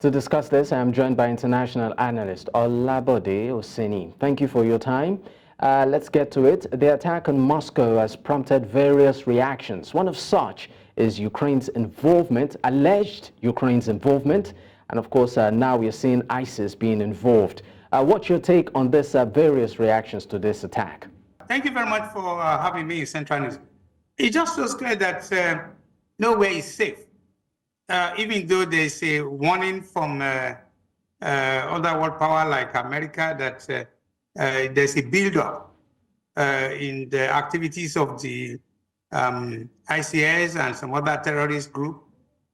To discuss this, I am joined by international analyst Olabode Oseni. Thank you for your time. Let's get to it. The attack on Moscow has prompted various reactions. One of such is Ukraine's involvement, alleged Ukraine's involvement, and of course now we are seeing ISIS being involved. What's your take on this various reactions to this attack? Thank you very much for having me in Central News. It just shows clear that nowhere is safe. Even though there's a warning from other world power like America that there's a build-up in the activities of the ICS and some other terrorist group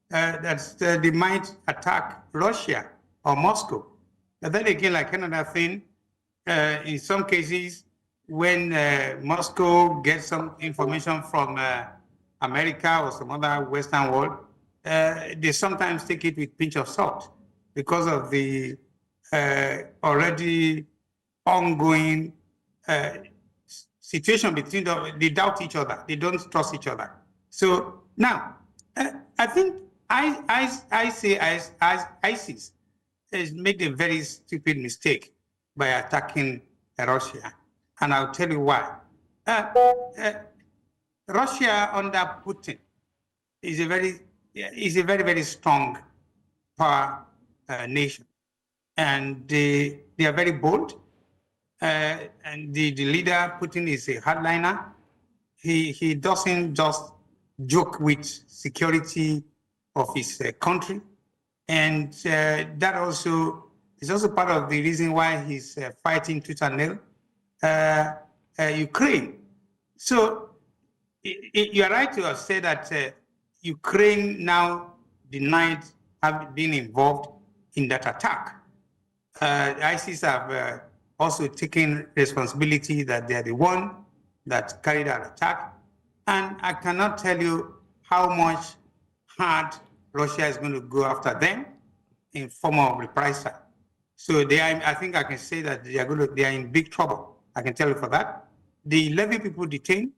that they might attack Russia or Moscow. But then again, like another thing, in some cases, when Moscow gets some information from America or some other Western world, they sometimes take it with a pinch of salt because of the already ongoing situation between them. They doubt each other. They don't trust each other. So now, I think ISIS has made a very stupid mistake by attacking Russia. And I'll tell you why. Russia under Putin is a very, very strong power nation. And they are very bold. And the leader, Putin, is a hardliner. He doesn't just joke with security of his country. And that also is also part of the reason why he's fighting tooth and nail Ukraine. So you are right to have said that Ukraine now denied having been involved in that attack. ISIS have also taken responsibility that they are the one that carried out attack. And I cannot tell you how much hard Russia is going to go after them in form of reprisal. So I think I can say that they are in big trouble. I can tell you for that. The 11 people detained,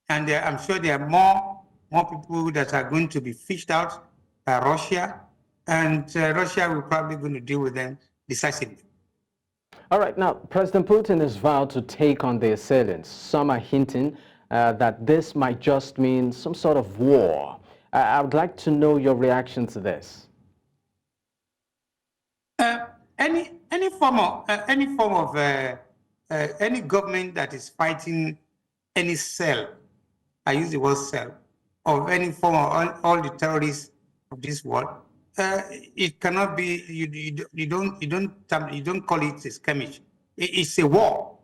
and I'm sure there are more people that are going to be fished out by Russia, and Russia will probably going to deal with them decisively. All right, now, President Putin has vowed to take on the assailants. Some are hinting that this might just mean some sort of war. I would like to know your reaction to this. Any form of any government that is fighting any cell, I use the word cell, of any form of all the terrorists of this world, it cannot be. You don't call it a skirmish. It's a war,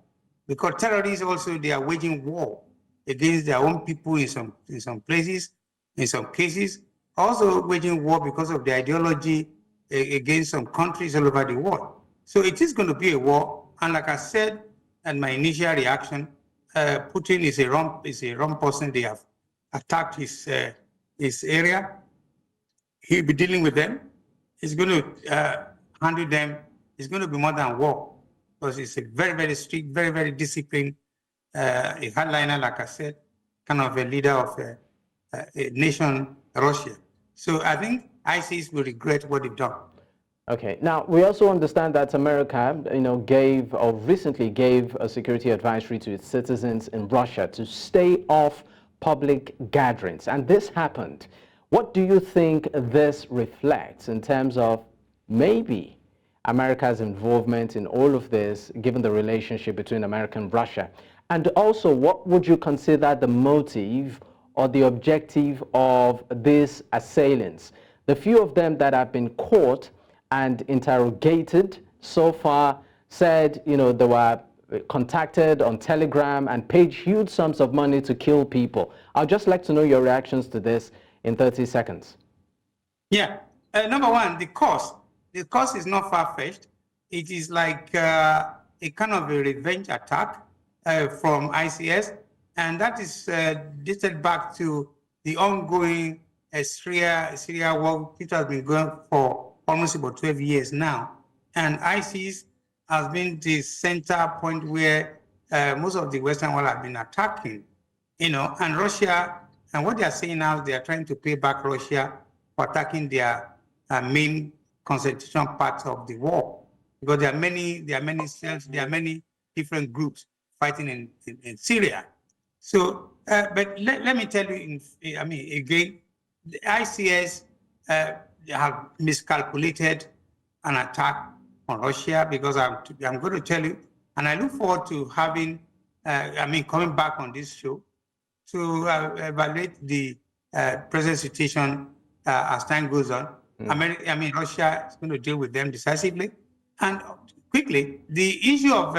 because terrorists also, they are waging war against their own people in some places, in some cases, also waging war because of the ideology against some countries all over the world. So it is going to be a war. And like I said, in my initial reaction, Putin is a wrong person. They have attacked his area. He'll be dealing with them. He's going to handle them. It's going to be more than war, because he's a very, very strict, very, very disciplined, a hardliner, like I said, kind of a leader of a nation, Russia. So I think ISIS will regret what they've done. Okay. Now, we also understand that America, recently gave a security advisory to its citizens in Russia to stay off public gatherings, and this happened. What do you think this reflects in terms of maybe America's involvement in all of this, given the relationship between America and Russia? And also, what would you consider the motive or the objective of these assailants? The few of them that have been caught and interrogated so far said, they were contacted on Telegram and paid huge sums of money to kill people. I'd just like to know your reactions to this in 30 seconds. Yeah. Number one, the cost. The cost is not far-fetched. It is like a kind of a revenge attack from ICS, and that is dated back to the ongoing Syria war, which has been going for almost about 12 years now. And ISIS has been the center point where most of the Western world have been attacking, and Russia, and what they are saying now, they are trying to pay back Russia for attacking their main concentration parts of the war, because there are many cells, there are many different groups fighting in Syria. So, but let me tell you, again, the ICS have miscalculated an attack on Russia, because I'm going to tell you, and I look forward to having, coming back on this show to evaluate the present situation as time goes on. Russia is going to deal with them decisively and quickly. The issue of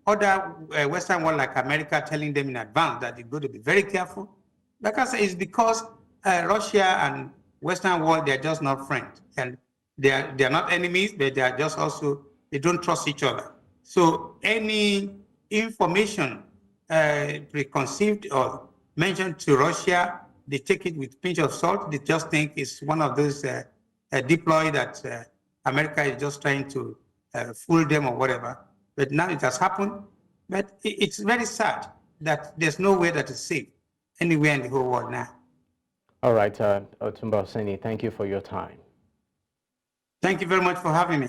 other Western world like America telling them in advance that they're going to be very careful, like I said, is because Russia and Western world, they're just not friends. And they're not enemies, but they are just also, they don't trust each other. So any information preconceived or mentioned to Russia, they take it with a pinch of salt. They just think it's one of those deploy that America is just trying to fool them or whatever. But now it has happened. But it's very sad that there's no way that is safe anywhere in the whole world now. All right, Otunba Oseni, thank you for your time. Thank you very much for having me.